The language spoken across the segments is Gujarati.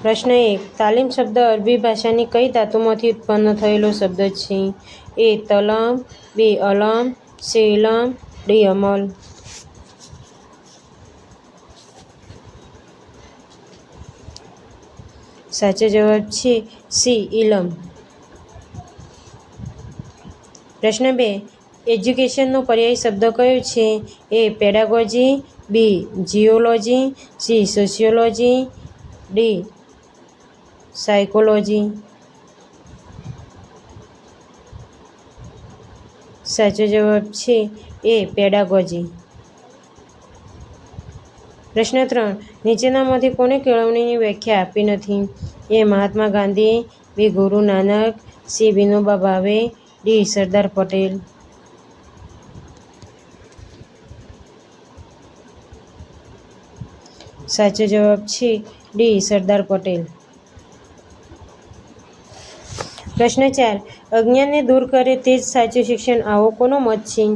પ્રશ્ન 1. તાલીમ શબ્દ અરબી ભાષાની કઈ ધાતુમાંથી ઉત્પન્ન થયેલો શબ્દ છે? એ. તલમ, બી. અલમ, સી. ઇલમ, ડી. અમલ. સાચો જવાબ છે સી. ઇલમ. પ્રશ્ન 2. એજ્યુકેશનનો પર્યાય શબ્દ કયો છે? A. Pedagogy, B. Geology, C. Sociology, D. Psychology. સાચો જવાબ છે એ. પેડાગોજી. પ્રશ્ન 3. નીચેનામાંથી કોણે કેળવણીની વ્યાખ્યા આપી નથી? એ. મહાત્મા ગાંધી, બી. ગુરુ નાનક, સી. વિનોબા ભાવે, ડી. સરદાર પટેલ. સાચો જવાબ છે ડી. સરદાર પટેલ. પ્રશ્ન 4. અજ્ઞાનને દૂર કરે તે જ સાચું શિક્ષણ, આવો કોનો મત છે?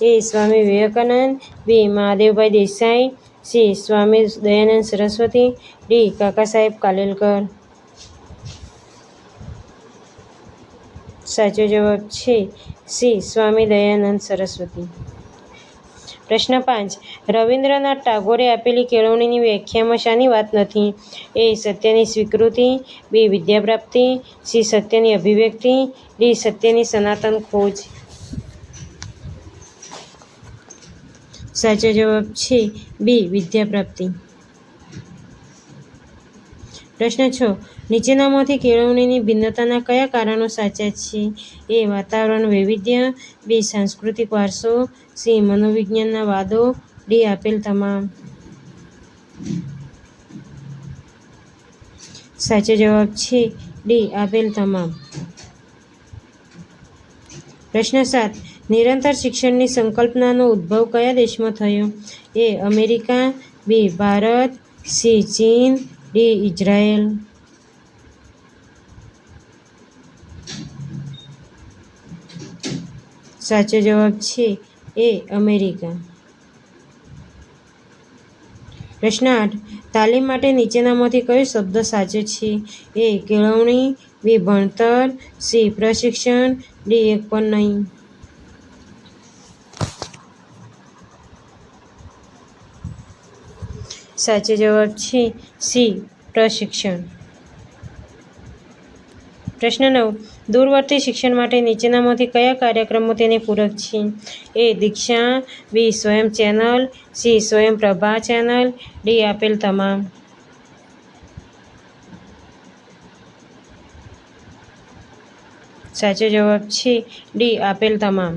એ. સ્વામી વિવેકાનંદ, બી. મહાદેવભાઈ દેસાઈ, સી. સ્વામી દયાનંદ સરસ્વતી, ડી. કાકા સાહેબ કાલેલકર. સાચો જવાબ છે સી. સ્વામી દયાનંદ સરસ્વતી. પ્રશ્ન 5. રવિન્દ્રનાથ ટાગોરે આપેલી કેળવણીની વ્યાખ્યામાં શાની વાત નથી? એ. સત્યની સ્વીકૃતિ, બી. વિદ્યા પ્રાપ્તિ, સી. સત્યની અભિવ્યક્તિ, ડી. સત્યની સનાતન ખોજ. સાચો જવાબ છે બી. વિદ્યા પ્રાપ્તિ. પ્રશ્ન 6. નીચેનામાંથી કેળવણીની ભિન્નતાના કયા કારણો સાચા છે? એ. વાતાવરણ વૈવિધ્ય, બી. સાંસ્કૃતિક વારસો, સી. મનોવિજ્ઞાનના વાદો, ડી. આપેલ તમામ. સાચો જવાબ છે ડી. આપેલ તમામ. પ્રશ્ન 7. નિરંતર શિક્ષણની સંકલ્પનાનો ઉદ્ભવ કયા દેશમાં થયો? એ. અમેરિકા, બી. ભારત, સી. ચીન, ડી. ઇઝરાયલ. સાચો જવાબ છે એ. અમેરિકા. પ્રશ્ન 8. તાલીમ માટે નીચેનામાંથી કયો શબ્દ સાચો છે? એ. કેળવણી, બી. ભણતર, સી. પ્રશિક્ષણ, ડી. એક પણ નહીં. સાચો જવાબ છે સી. પ્રશિક્ષણ. પ્રશ્ન 9. દૂરવર્તી શિક્ષણ માટે નીચેનામાંથી કયા કાર્યક્રમો તેને પૂરક છે? એ. દીક્ષા, બી. સ્વયં ચેનલ, સી. સ્વયં પ્રભા ચેનલ, ડી. આપેલ તમામ. સાચો જવાબ છે ડી. આપેલ તમામ.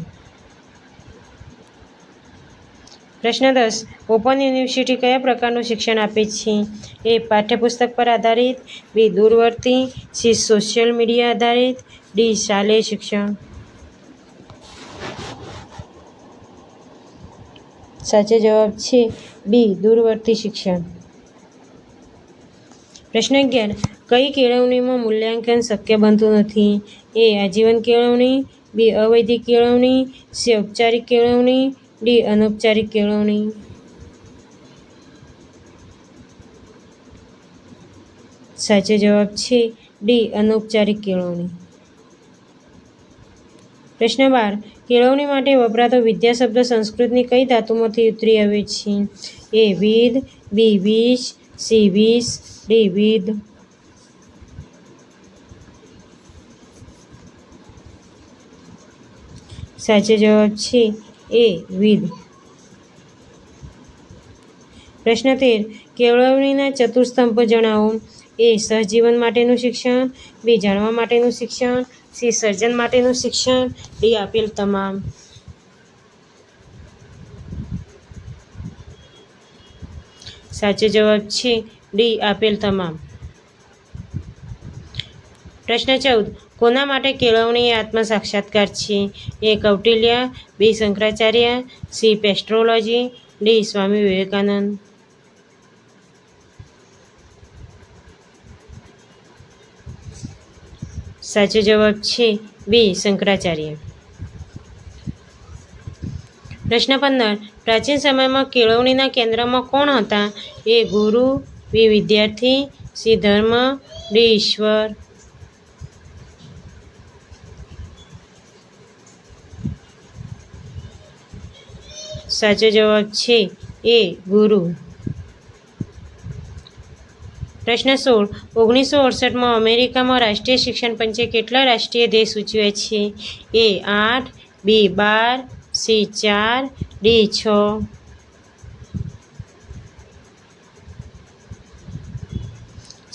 પ્રશ્ન 10. ઓપન યુનિવર્સિટી કયા પ્રકારનું શિક્ષણ આપે છે? એ. પાઠ્યપુસ્તક પર આધારિત, બી. દૂરવર્તી, સી. સોશિયલ મીડિયા આધારિત, ડી. શાલેય શિક્ષણ. સાચો જવાબ છે બી. દૂરવર્તી શિક્ષણ. પ્રશ્ન 11. કઈ કેળવણીમાં મૂલ્યાંકન શક્ય બનતું નથી? એ. આજીવન કેળવણી, બી. અવૈધિક કેળવણી, સી. ઔપચારિક કેળવણી, ડી. અનૌપચારિક કેળવણી. સાચો જવાબ છે ડી. અનૌપચારિક કેળવણી. પ્રશ્ન 12. કેળવણી માટે વપરાતો વિદ્યા શબ્દ સંસ્કૃતની કઈ ધાતુમાંથી ઉતરી આવ્યો છે? એ. વિદ, બી. વિશ, સી. વિશ, ડી. વિદ. સાચો જવાબ છે એ. વિદ. પ્રશ્ન 13. કેળવણીના ચતુસ્તંભો જણાવો. એ. સહજીવન માટેનું શિક્ષણ, બી. જાણવા માટેનું શિક્ષણ, સી. સર્જન માટેનું શિક્ષણ, ડી. આપેલ તમામ. સાચો જવાબ છે ડી. આપેલ તમામ. પ્રશ્ન 14. કોના માટે કેળવણી એ આત્મ સાક્ષાત્કાર છે? એ. કૌટિલ્ય, બી. શંકરાચાર્ય, સી. પેસ્ટ્રોલોજી, ડી. સ્વામી વિવેકાનંદ. સાચો જવાબ છે બી. શંકરાચાર્ય. પ્રશ્ન 15. પ્રાચીન સમયમાં કેળવણીના કેન્દ્રમાં કોણ હતા? એ. ગુરુ, બી. વિદ્યાર્થી, સી ધર્મ, ડી ઈશ્વર. સાચો જવાબ છે એ ગુરુ. પ્રશ્ન 16. 1968માં અમેરિકામાં રાષ્ટ્રીય શિક્ષણ પંચે કેટલા રાષ્ટ્રીય ધ્યેય સૂચવ્યા છે? એ 8, બી 12, સી 4, ડી 6.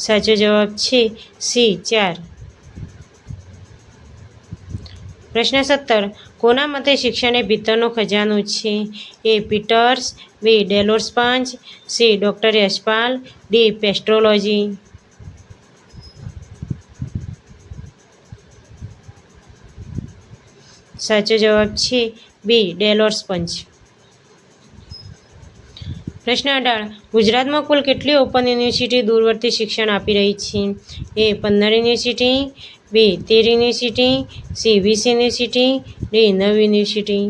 સાચો જવાબ છે સી 4. પ્રશ્ન 17. કોના મતે શિક્ષણ એ ભીતરનો ખજાનો છે? એ પીટર્સ, બી ડેલોર્સ પાંચ, સી ડૉક્ટર યશપાલ, ડી પેસ્ટ્રોલોજી. સાચો જવાબ છે બી ડેલોર્સ પંચ. પ્રશ્ન 18. ગુજરાતમાં કુલ કેટલી ઓપન યુનિવર્સિટી દૂરવર્તી શિક્ષણ આપી રહી છે? એ 15 યુનિવર્સિટી, બી 13 university, C 20 university, D 9 university.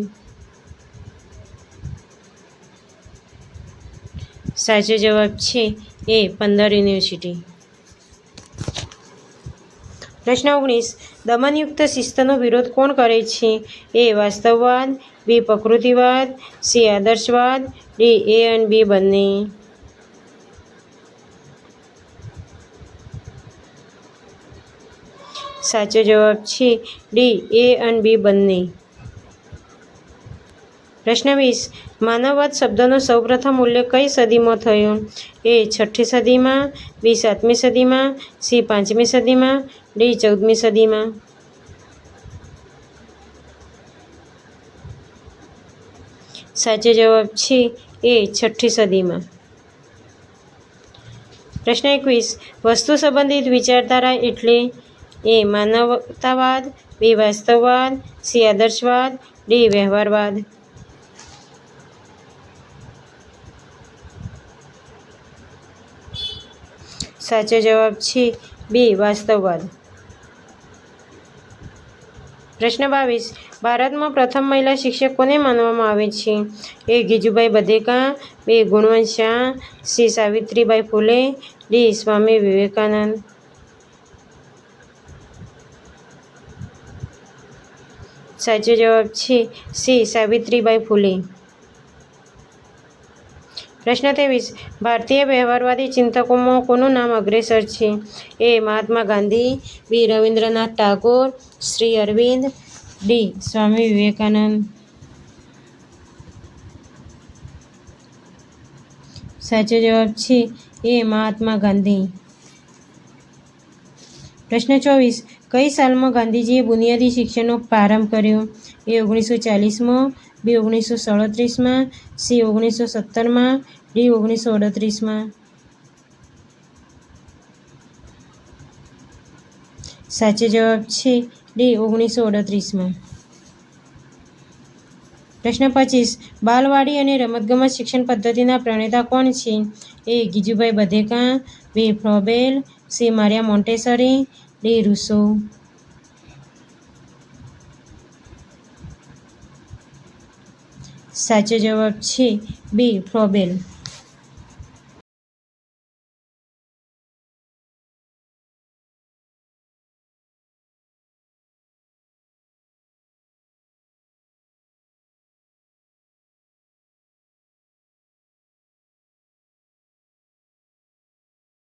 સાચો જવાબ છે એ 15 યુનિવર્સિટી. પ્રશ્ન 19. દમનયુક્ત શિસ્તનો વિરોધ કોણ કરે છે? એ વાસ્તવવાદ, બી પ્રકૃતિવાદ, સી આદર્શવાદ, ડી એ અને બી બંને. સાચો જવાબ છે ડી એ અને બી બંને. પ્રશ્ન 20. માનવવાદ શબ્દનો સૌપ્રથમ ઉલ્લેખ કઈ સદીમાં થયો? એ 6ઠી સદીમાં, બી 7મી સદીમાં, સી 5મી સદીમાં, ડી 14મી સદીમાં. સાચો જવાબ છે એ 6ઠી સદીમાં. પ્રશ્ન 21. વસ્તુ સંબંધિત વિચારધારા એટલે? એ માનવતાવાદ, બી વાસ્તવવાદ, સી આદર્શવાદ, ડી વ્યવહારવાદ. સાચો જવાબ છે બી વાસ્તવવાદ. પ્રશ્ન 22. ભારતમાં પ્રથમ મહિલા શિક્ષક કોને માનવામાં આવે છે? એ ગીજુભાઈ બધેકા, બી ગુણવંત શાહ, સી સાવિત્રીબાઈ ફૂલે, ડી સ્વામી વિવેકાનંદ. સાચો જવાબ છે સી સાવિત્રીબાઈ ફૂલે. પ્રશ્ન 23. ભારતીય વ્યવહારવાદી ચિંતકોમાં કોનું નામ અગ્રેસર છે? એ મહાત્મા ગાંધી, બી રવિન્દ્રનાથ ટાગોર, શ્રી અરવિંદ, ડી સ્વામી વિવેકાનંદ. સાચો જવાબ છે એ મહાત્મા ગાંધી. પ્રશ્ન 24. કઈ સાલમાં ગાંધીજીએ બુનિયાદી શિક્ષણનો પ્રારંભ કર્યો? એ 1940માં, બી 1937માં, સી 1917માં, ડી 1938માં. સાચો જવાબ છે ડી 1938માં. પ્રશ્ન 25. બાલવાડી અને રમતગમત શિક્ષણ પદ્ધતિના પ્રણેતા કોણ છે? એ ગીજુભાઈ બધેકા, બી ફ્રોબેલ, સી મારિયા મોન્ટેસરી, ડી રૂસો. સાચો જવાબ છે બી ફ્રોબેલ.